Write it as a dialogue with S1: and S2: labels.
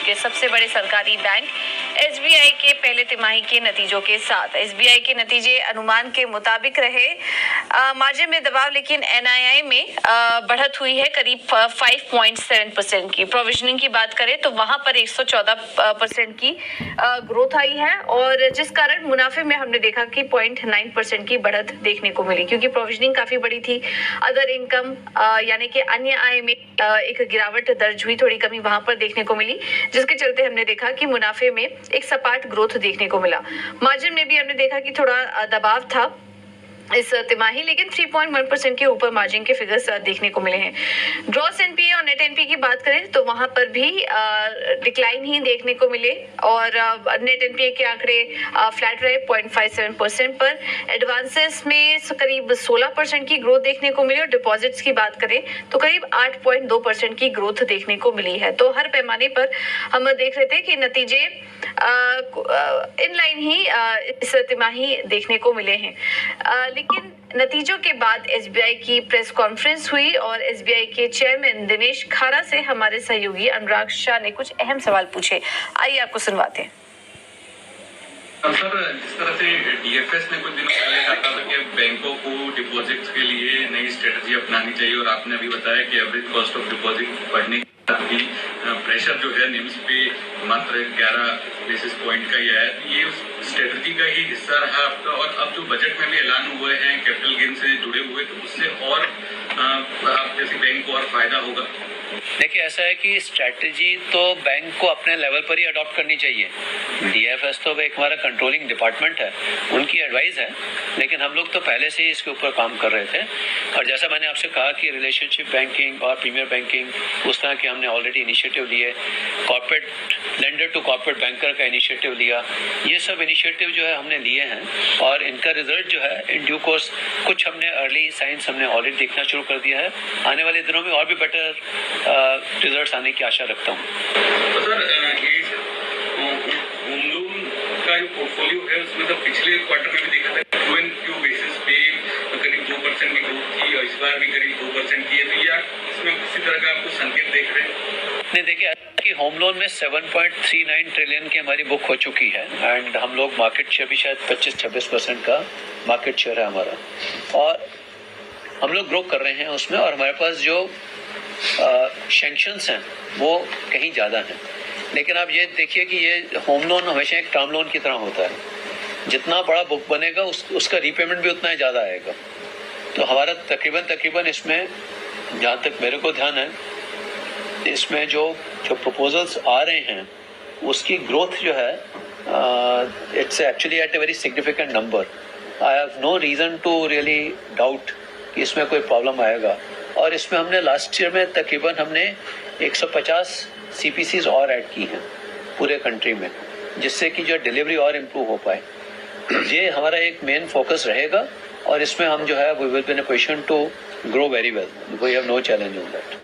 S1: के सबसे बड़े सरकारी बैंक एसबीआई के पहले तिमाही के नतीजों के साथ। एसबीआई के नतीजे अनुमान के मुताबिक रहे। मार्जिन में दबाव, लेकिन एनआईआई में बढ़त हुई है करीब 5.7% की। प्रोविजनिंग की बात करें तो वहां पर 114% की ग्रोथ आई है, और जिस कारण मुनाफे में हमने देखा कि 0.9% की बढ़त देखने को मिली, क्योंकि प्रोविजनिंग काफी बड़ी थी। अदर इनकम यानी कि अन्य आय में एक गिरावट दर्ज हुई, थोड़ी कमी वहां पर देखने को मिली, जिसके चलते हमने देखा कि मुनाफे में एक सपाट ग्रोथ देखने को मिला। मार्जिन में भी हमने देखा कि थोड़ा दबाव था इस तिमाही, लेकिन 3.1% के ऊपर मार्जिन के फिगर्स देखने को मिले हैं। ग्रॉस एनपीए और नेट एनपीए की बात करें तो वहां पर भी डिक्लाइन ही देखने को मिले, और नेट एनपीए के आंकड़े फ्लैट रहे 0.57% पर। एडवांसेस में करीब 16% की ग्रोथ देखने को मिली, और डिपॉजिट्स की बात करें तो करीब 8.2% की ग्रोथ देखने को मिली है। तो हर पैमाने पर हम देख रहे थे कि नतीजे इनलाइन ही इस तिमाही देखने को मिले हैं। लेकिन नतीजों के बाद एसबीआई की प्रेस कॉन्फ्रेंस हुई, और एसबीआई के चेयरमैन दिनेश खारा से हमारे सहयोगी अनुराग शाह ने कुछ अहम सवाल पूछे। आइए आपको सुनवाते हैं।
S2: सर, जिस तरह से डीएफएस ने कुछ दिनों पहले कहा था कि बैंकों को डिपॉजिट्स के लिए नई स्ट्रेटजी अपनानी चाहिए, और आपने अभी बताया कि एवरेज कॉस्ट ऑफ डिपॉजिट बढ़ने भी प्रेशर जो है निम्स पे मात्र 11 बेसिस पॉइंट का ही है। ये उस स्ट्रेटजी का ही हिस्सा रहा आपका, और अब जो बजट में भी ऐलान हुए हैं कैपिटल गेन से जुड़े हुए, तो उससे और आप जैसे बैंक को और फायदा होगा।
S3: देखिए, ऐसा है कि स्ट्रैटेजी तो बैंक को अपने लेवल पर ही अडॉप्ट करनी चाहिए। डीएफएस तो एक हमारा कंट्रोलिंग डिपार्टमेंट है, उनकी एडवाइस है, लेकिन हम लोग तो पहले से ही इसके ऊपर काम कर रहे थे। और जैसा मैंने आपसे कहा कि रिलेशनशिप बैंकिंग और प्रीमियर बैंकिंग, उस तरह के हमने ऑलरेडी इनिशिएटिव लिए। Corporate lender to corporate banker का इनिशिएटिव लिया। ये सब इनिशिएटिव जो है हमने लिए हैं, और इनका रिजल्ट जो है इन ड्यू कोर्स कुछ हमने अर्ली साइंस हमने ऑलरेडी देखना शुरू कर दिया है। आने वाले दिनों में और भी बेटर रिजल्ट्स आने की आशा रखता हूँ।
S2: तो सर, ये होम लोन का जो पोर्टफोलियो है उसमें तो पिछले क्वार्टर में भी देखा था क्यू बेसिस पे करीब 2% की ग्रोथ थी, और इस बार भी करीब 2% की है। तो या इसमें किसी तरह का आपको संकेत देख रहे हैं?
S3: नहीं, देखिए कि होम लोन में 7.39 ट्रिलियन की हमारी बुक हो चुकी है, एंड हम लोग मार्केट शेयर भी शायद 25-26% का मार्केट शेयर है हमारा, और हम लोग ग्रो कर रहे हैं उसमें। और हमारे पास जो सैंक्शंस हैं वो कहीं ज़्यादा हैं। लेकिन आप ये देखिए कि ये होम लोन हमेशा एक टर्म लोन की तरह होता है। जितना बड़ा बुक बनेगा उसका रीपेमेंट भी उतना ही ज़्यादा आएगा। तो हमारा तकरीबन इसमें, जहाँ तक मेरे को ध्यान है, इसमें जो प्रपोजल्स आ रहे हैं उसकी ग्रोथ जो है it's actually at a very significant number. I have no reason to really doubt कि इसमें कोई प्रॉब्लम आएगा। और इसमें हमने लास्ट ईयर में तकरीबन हमने 150 सीपीसीज और ऐड की हैं पूरे कंट्री में, जिससे कि जो डिलीवरी और इम्प्रूव हो पाए। ये हमारा एक मेन फोकस रहेगा, और इसमें हम जो है we will be in a position to grow very well. We have no challenge on that.